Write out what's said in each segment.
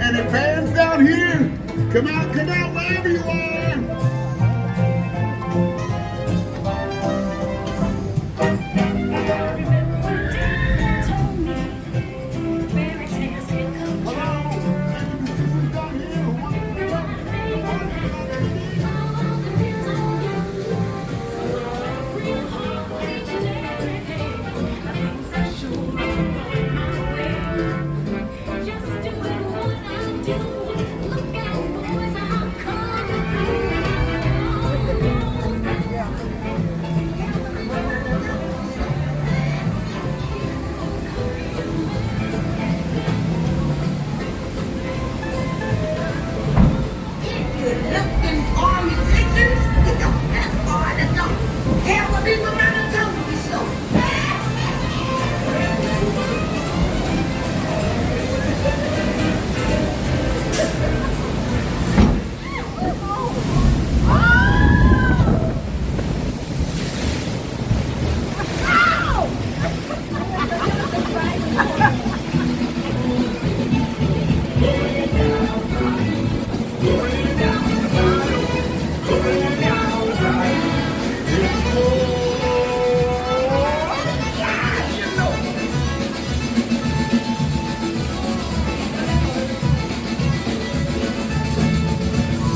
Any fans down here? Come out, wherever you are.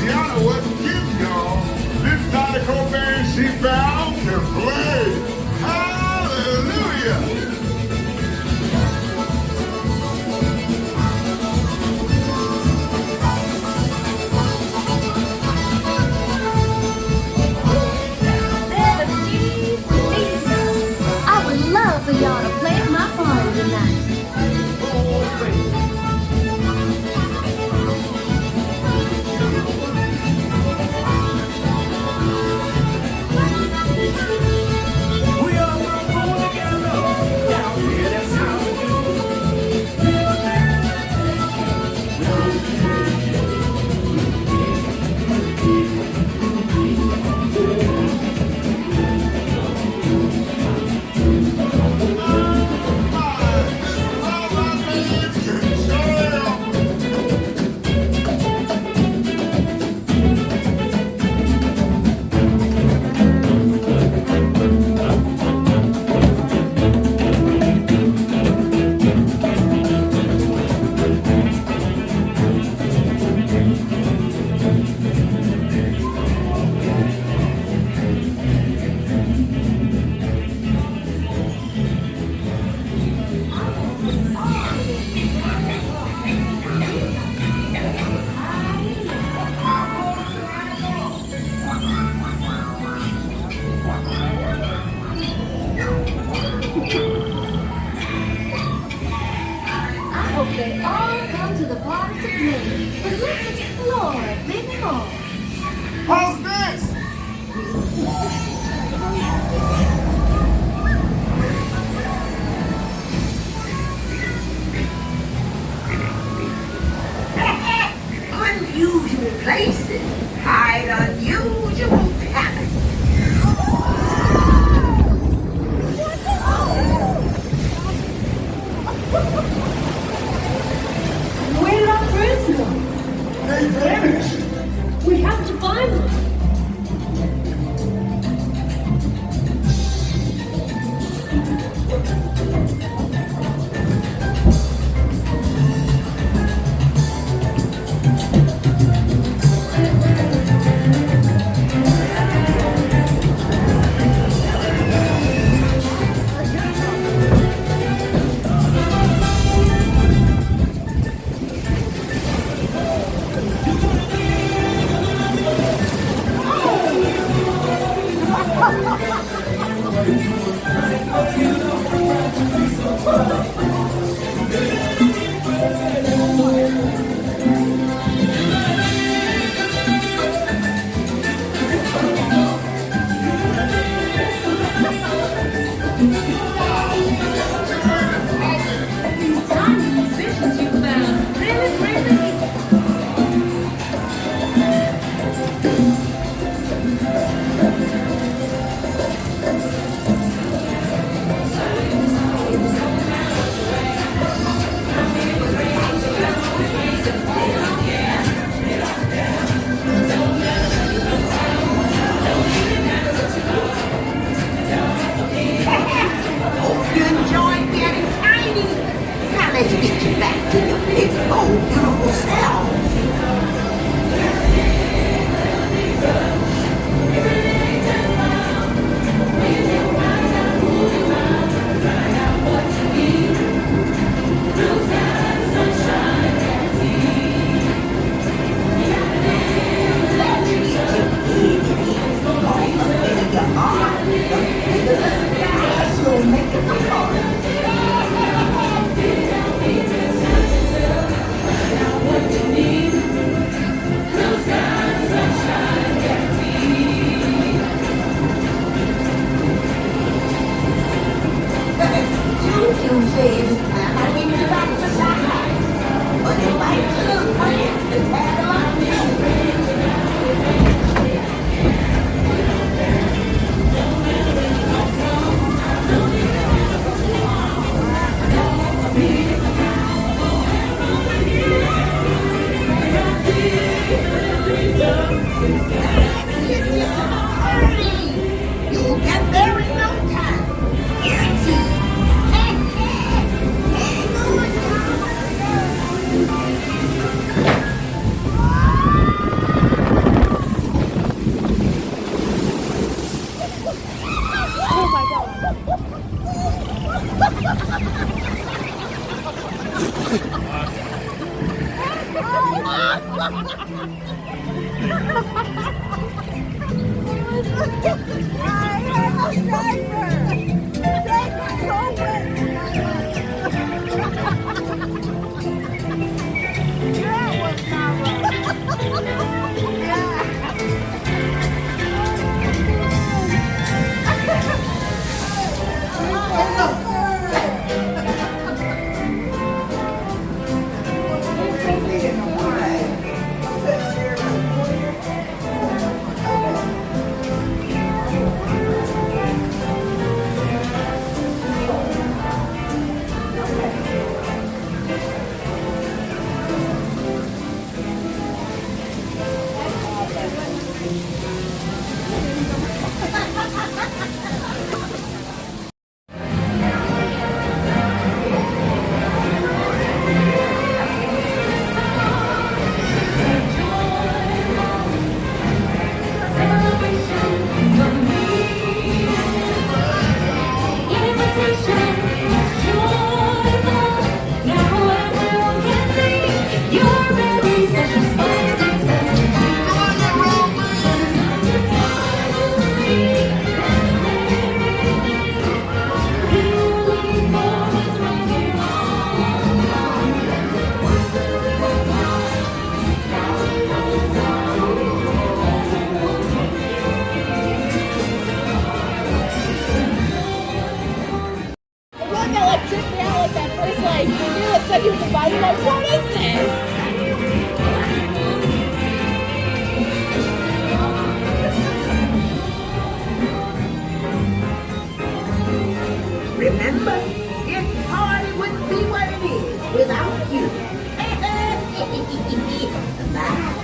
Tiana wasn't kidding, y'all. This nautical band she found to play. Hallelujah! I would love for y'all to play at my party tonight. I hope they all come to the party to play. But let's explore a bit more. How's this? Unusual places hide unusual talent. Where did our friends go? They vanished. We have to find them. Hope you enjoyed getting tiny. Now let's get you back to your big, old, beautiful self. You'll get there in no time. Guaranteed. Hang on, said you could buy you like, what is this? Remember, this party wouldn't be what it is without you. Bye.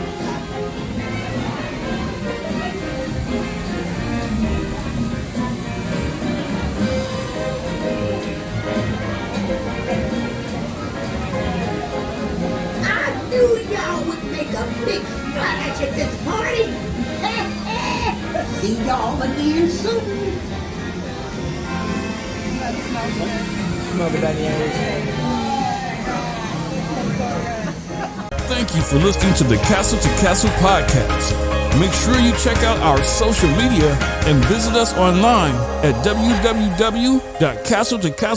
I knew y'all would make a big splash at this party. See y'all again soon. Thank you for listening to the Castle to Castle podcast. Make sure you check out our social media and visit us online at www.castle-to-castle.com.